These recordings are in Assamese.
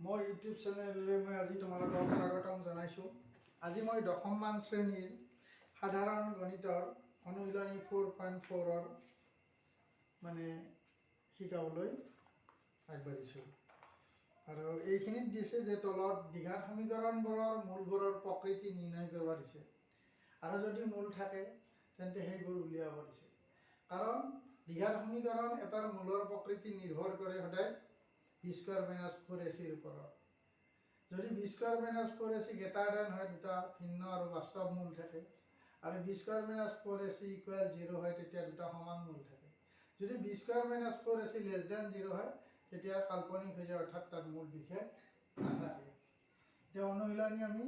মোৰ ইউটিউব চেনেললৈ মই আজি তোমালোকক স্বাগতম জনাইছোঁ। আজি মই দশমমান শ্ৰেণীৰ সাধাৰণ গণিতৰ অনুশীলনী 4.4 মানে শিকাবলৈ আগবাঢ়িছোঁ। আৰু এইখিনিত দিছে যে তলত দ্বিঘাত সমীকৰণবোৰৰ মূলবোৰৰ প্ৰকৃতি নিৰ্ণয় কৰিব দিছে। আৰু যদি মূল থাকে তেন্তে সেইবোৰ উলিয়াব দিছে। কাৰণ দ্বিঘাত সমীকৰণ এটাৰ মূলৰ প্ৰকৃতি নিৰ্ভৰ কৰে সদায় b² - 4ac ওপৰত। যদি b² - 4ac গ্ৰেটাৰ দেন হয় দুটা ভিন্ন আৰু বাস্তৱ মূল থাকে, আৰু b² - 4ac = 0 হয় তেতিয়া দুটা সমান মূল থাকে। যদি b² - 4ac লেছ দেন 0 হয় তেতিয়া কাল্পনিক হৈ যায়, অৰ্থাৎ তাত মূল বিশেষ নাথাকে। এতিয়া অনুশীলনী আমি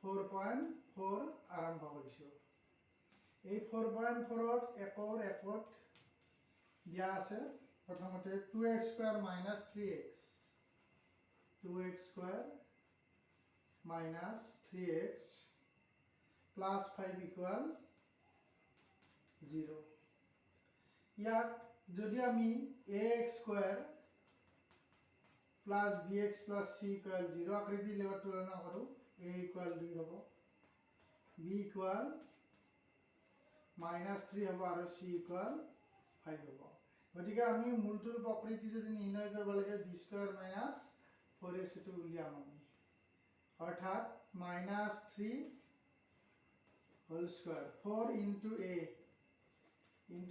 4.4 আৰম্ভ কৰিছোঁ। এই 4.4ত একত দিয়া আছে প্ৰথমতে 2x² - 3x plus 5 = 0। ইয়াত যদি আমি ax² plus bx plus c = 0 আকৃতিৰ লগত তুলনা কৰোঁ, a = 2 হ'ব, b = -3 হ'ব আৰু c = 5 হ'ব। গতিকে আমি মূলটোৰ প্ৰকৃতি যদি নিৰ্ণয় কৰিব লাগে b² - 4ac টো উলিয়াম আমি, অৰ্থাৎ -3 হোল স্কয়াৰ 4 * a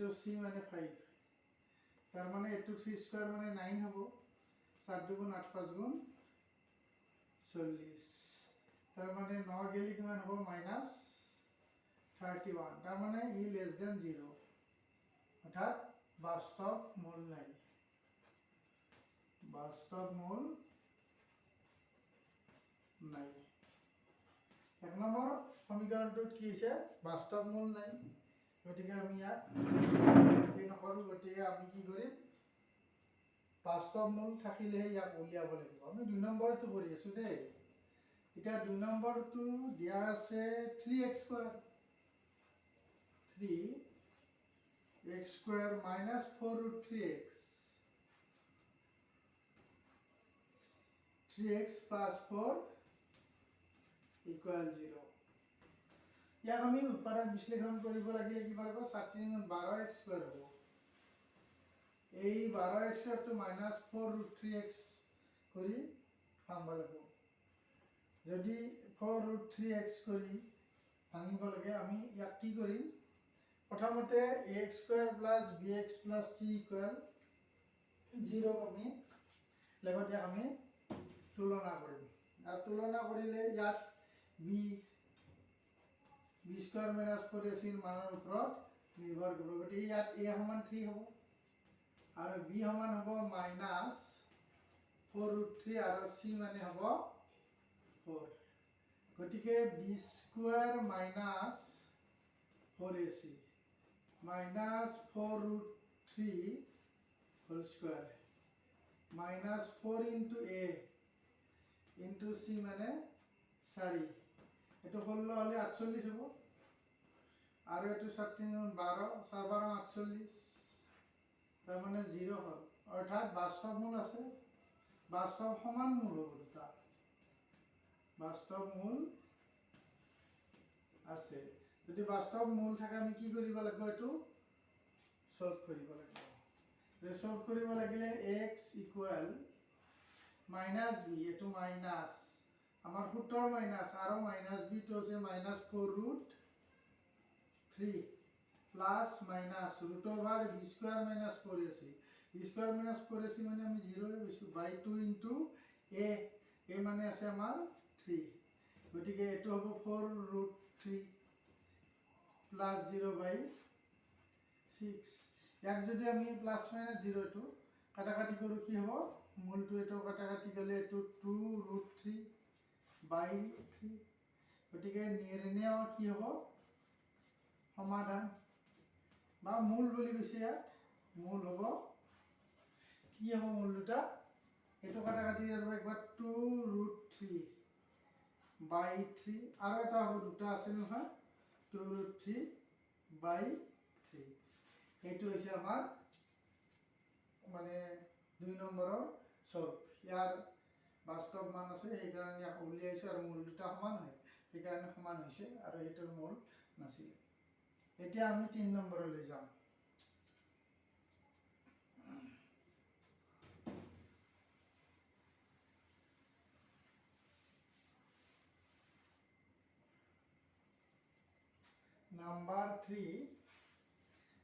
* c মানে 5, তাৰ মানে এইটো 3² মানে 9 হ'ব, 7 × 2 = 8, 5 × 40, তাৰ মানে 9 গেলি কিমান হ'ব -31, তাৰ মানে ই লেছ দেন 0, অৰ্থাৎ বাস্তৱ মূল নাই। বাস্তৱ মূল নাই। এক নম্বৰ সমীকৰণটোত কি হৈছে, বাস্তৱ মূল নাই। গতিকে আমি ইয়াত কি নকৰোঁ, গতিকে আমি কি কৰিম, বাস্তৱ মূল থাকিলেহে ইয়াক উলিয়াব লাগিব। আমি 2 নম্বৰটো কৰি আছোঁ দেই। এতিয়া 2 নম্বৰটো দিয়া আছে 3x² - 4√3x plus 4 = 0। ইয়াক আমি উৎপাদক বিশ্লেষণ কৰিব লাগিলে কি কৰিব, 7 × 12x² হ'ব। এই 12x² টো -4√3x কৰি ভাঙিব লাগিব। যদি 4√3x কৰি ভাঙিব লাগে, আমি ইয়াক কি কৰিম, প্ৰথমতে ax² plus bx plus c = 0 আমি লগতে আমি তুলনা কৰিম। আৰু তুলনা কৰিলে ইয়াত b² - 4ac মানৰ ওপৰত নিৰ্ভৰ কৰিব। গতিকে ইয়াত a = 3 হ'ব আৰু b সমান হ'ব -4√3 আৰু c মানে হ'ব 4। গতিকে b² - 4ac -4√3 whole square -4 * a * c মানে 4, এইটো 16 হ'লে 48 হ'ব, আৰু এইটো 7 × 12, 4 × 12 = 48, তাৰ মানে 0 হ'ল, অৰ্থাৎ বাস্তৱ মূল আছে, বাস্তৱ সমান মূল হ'ব দুটা, বাস্তৱ মূল আছে। যদি বাস্তৱ মূল থাকে আমি কি কৰিব লাগিব, এইটো সলভ কৰিব লাগিব। সলভ কৰিব লাগিলে x = -b, এইটো মাইনাছ, আমাৰ সূত্ৰৰ মাইনাছ, আৰু -b টো হৈছে -4√3 plus minus √b² - 4ac, b² - 4ac মানে আমি 0 লৈছোঁ, বাই 2 * a, a মানে আছে আমাৰ 3, গতিকে এইটো হ'ব 4√3 প্লাছ 0/6। ইয়াক যদি আমি প্লাছ মাইনাছ 0 টো কাটাকাটি কৰোঁ কি হ'ব, মূলটো এইটো কাটাকাটি গ'লে এইটো 2√3/3, গতিকে নিৰ্ণয় কি হ'ব, সমাধান বা মূল বুলি কৈছে ইয়াত, মূল হ'ব কি হ'ব, মূল দুটা এইটো কাটাকাটি যাব একবাৰ 2√3/3, আৰু এটা হ'ব, দুটা আছে নহয়, 2√3/3। এইটো হৈছে আমাৰ মানে 2 নম্বৰৰ সলভ। ইয়াৰ সেইকাৰণে সমান হৈছে আৰু সেইটোৰ মূল নাছিলে। এতিয়া আমি 3 নম্বৰলৈ যাম।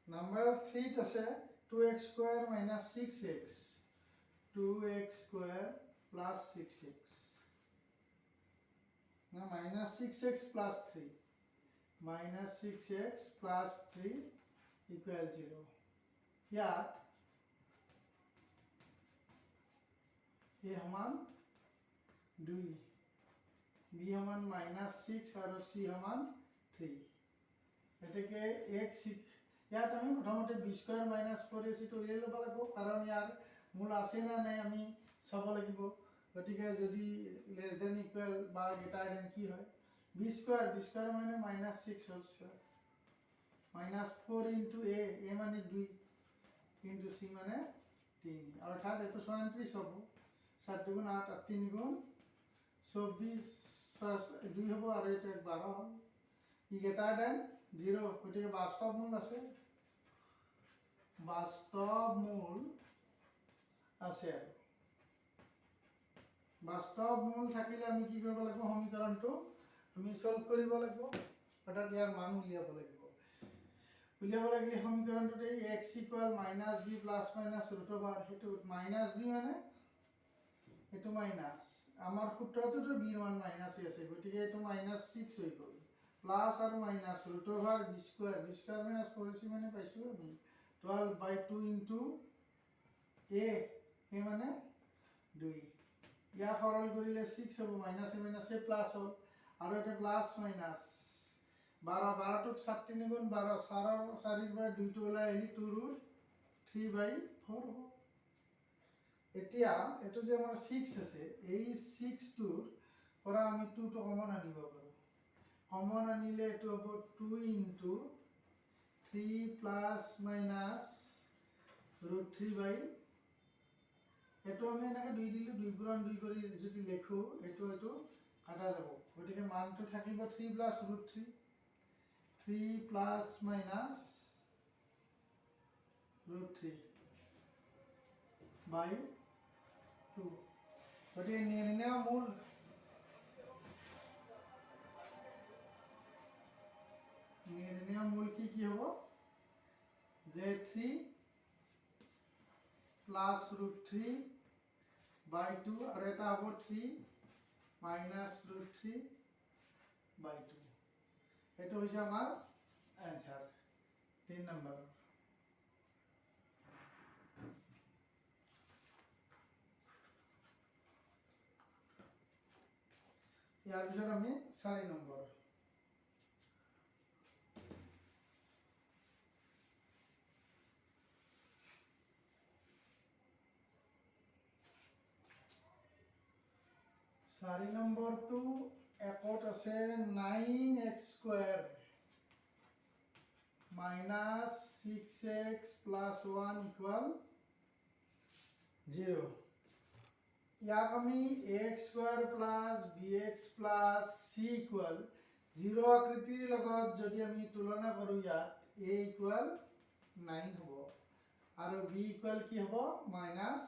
নাম্বাৰ 3 আছে 2x square minus 6x, 2x square plus 6x, now minus 6x plus 3, minus 6x plus 3 equal 0. ইয়াত a সমান 2, b সমান minus 6 আৰু c সমান 3. এতেকে x ইয়াত আমি প্ৰথমতে b স্কয়াৰ minus 4ac টো উলিয়াই ল'ব লাগিব, কাৰণ ইয়াৰ মূল আছে না নাই আমি চাব লাগিব। গতিকে যদি লেস দেন ইকুয়াল বা গ্রেটার দেন কি হয়, b স্কয়ার মানে minus 6 whole square, minus 4 into a মানে 2 into c মানে 3, অর্থাৎ এটো 37 হ'ব। 7 দুগুণ 8 আর 3 গুণ 24, 2 হ'ব আর এটা 12 হ'ব। ই গ্রেটার দেন 0, গতিকে বাস্তব মূল আছে, বাস্তব মূল আছে। বাস্তব মূল থাকিলে আমি কি কৰিব লাগিব, সমীকৰণটো আমি সলভ কৰিব লাগিব, অৰ্থাৎ ইয়াৰ মান উলিয়াব লাগিব। উলিয়াব লাগিলে সমীকৰণটোতে x equal minus b plus minus root over, সেইটো মাইনাস b মানে এটো মাইনাস, আমাৰ সূত্ৰটোতো b মান মাইনাসই আছে, গতিকে এটো মাইনাস 6 হৈ গ'ল, প্লাস আৰু minus root over b square minus 4ac মানে পাইছো আমি 12/2 ইনটু a মানে 2, ইয়াক সৰল কৰিলে 6 হ'ব, মাইনাসে মাইনাসে প্লাস হ'ল আৰু এটা প্লাস মাইনাস 12 টুক 7 3 গুণ 12, 4 ৰ পৰা 2 টো ওলাই আহিলে 2 ৰুট 3/4 হ'ব। এতিয়া এটো যে আমাৰ 6 আছে, এই 6 টোৰ পৰা আমি 2 টো কমন আনিব পাৰো, কমন আনিলে এটো হ'ব 2 ইনটু 3 প্লাস মাইনাস ৰুট 3/, এটো আমি এনেকে 2 দিলো, 2 গুণ 2 কৰি যদি লেখো এটো কাটা যাব, গতিকে মানটো থাকিব 3 plus root 3, 3 plus minus root 3/2, গতিকে নিৰ্ণয় মূল কি হ'ব, যে 3 প্লাস ৰুট 3/2 আৰু এটা হ'ব 3 মাইনাস ৰুট 3/2, এটো হৈছে আমাৰ आंसर 3 নম্বৰ। ইয়াৰ পিছত আমি 4 নম্বৰ। চাৰি নম্বৰটো একত আছে 9x square minus 6x plus 1 equal 0, ইয়াক আমি x square plus bx plus c equal 0 আকৃতিৰ লগত যদি আমি তুলনা কৰো, ইয়াত a equal 9 হ'ব আৰু b equal কি হ'ব minus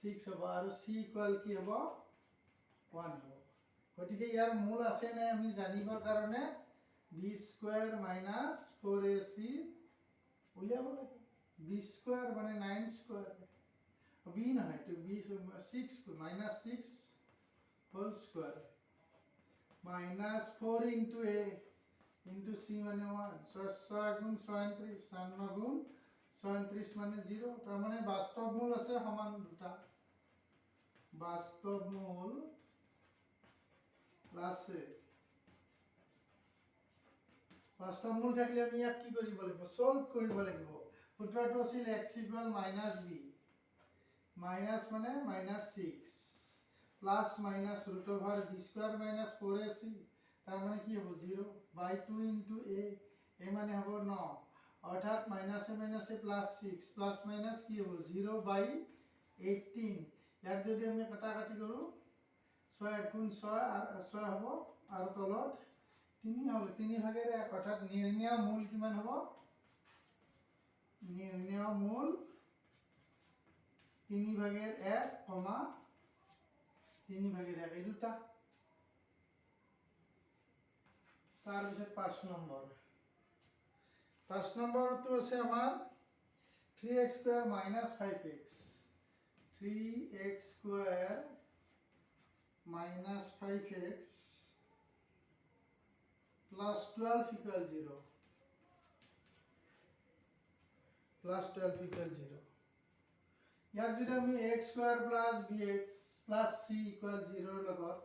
6 হ'ব আৰু c equal কি হ'ব 1 হ'ব। গতিকে ইয়াৰ মূল আছে নাই আমি জানিবৰ কাৰণে b square minus 4ac উলিয়াব লাগে। b square মানে 9 square, b নহয় তো b 6 minus 6 whole square minus 4 into a into c মানে 1, 6 গুণ 36, 4 গুণ 36 মানে 0, তার মানে বাস্তব মূল আছে সমান দুটা, বাস্তব মূল আছে। বাস্তব মূল থাকলে আমি ইয়াক কি কৰিব লাগিব, সলভ কৰিব লাগিব। সূত্ৰটো আছিল x equal minus b, minus মানে minus 6 plus minus root over b square minus 4ac, তার মানে কি হ'ব 0/2 ইনটু a মানে হ'ব 9, অর্থাৎ মাইনাসে মাইনাসে প্লাস 6 প্লাস মাইনাস কি হ'ব 0/18, ইয়াক যদি আমি কাটাকাটি কৰো 6 গুণ 6 আৰ 6 হ'ব আৰু তলত 3 হ'ল 3 ভাগেৰে 1 অৰ্থাৎ নিৰ্ণয় মূল কিমান হ'ব নিৰ্ণয় মূল 3 ভাগেৰ 1 কমা 3 ভাগেৰ 1 এই দুটা তাৰপিছত 5 নম্বৰ 5 নম্বৰটো আছে আমাৰ 3x square minus 5x 3x square minus 5x plus 12 equal 0 plus 12 equal 0 ইয়াত যদি আমি x square plus bx plus c equal 0 লগত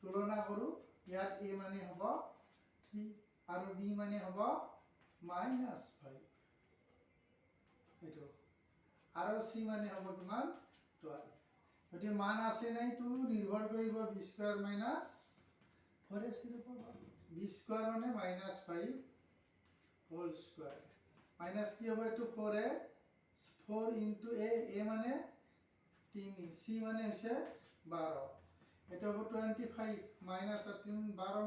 তুলনা কৰো ইয়াত a মানে হ'ব 3 আৰু b মানে হ'ব minus 5 এটো আৰু c মানে হ'ব কিমান 12 যদি মান আছে নাই তো নিৰ্ভৰ কৰিব b square minus 4ac ৰ ওপৰত b square মানে minus 5 whole square minus কি হ'ব এটো 4a 4 into a মানে 3 c মানে হৈছে 12 এটা হ'ব 25 minus 3 12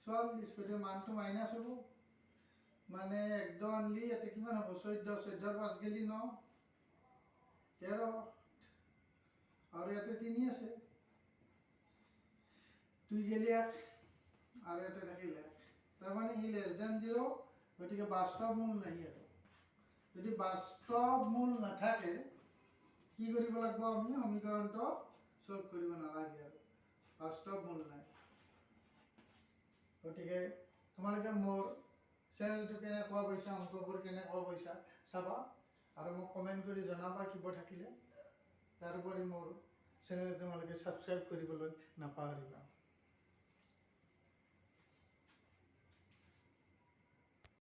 140 কত মানটো মাইনাস হ'ব মানে একদম অনলি এতে কিমান হ'ব 14 14 পাঁচ গেলি 9 13 আৰু ইয়াতে 3 আছে 2 গেলি 1 আৰু ইয়াতে থাকিল 1 তাৰ মানে ই লেস দেন 0 গতিকে বাস্তৱ মূল নাই আৰু যদি বাস্তৱ মূল নাথাকে কি কৰিব লাগিব আমি সমীকৰণটো সলভ কৰিব নালাগে আৰু বাস্তৱ মূল নাই গতিকে তোমালোকে মোৰ চেনেলটো কেনেকুৱা পাইছা অংকবোৰ কেনেকুৱা পাইছা চাবা আৰু মোক কমেন্ট কৰি জনাবা কিবা থাকিলে তাৰোপৰি মোৰ চেনেলটো তোমালোকে সাবস্ক্ৰাইব কৰিবলৈ নাপাহৰিবা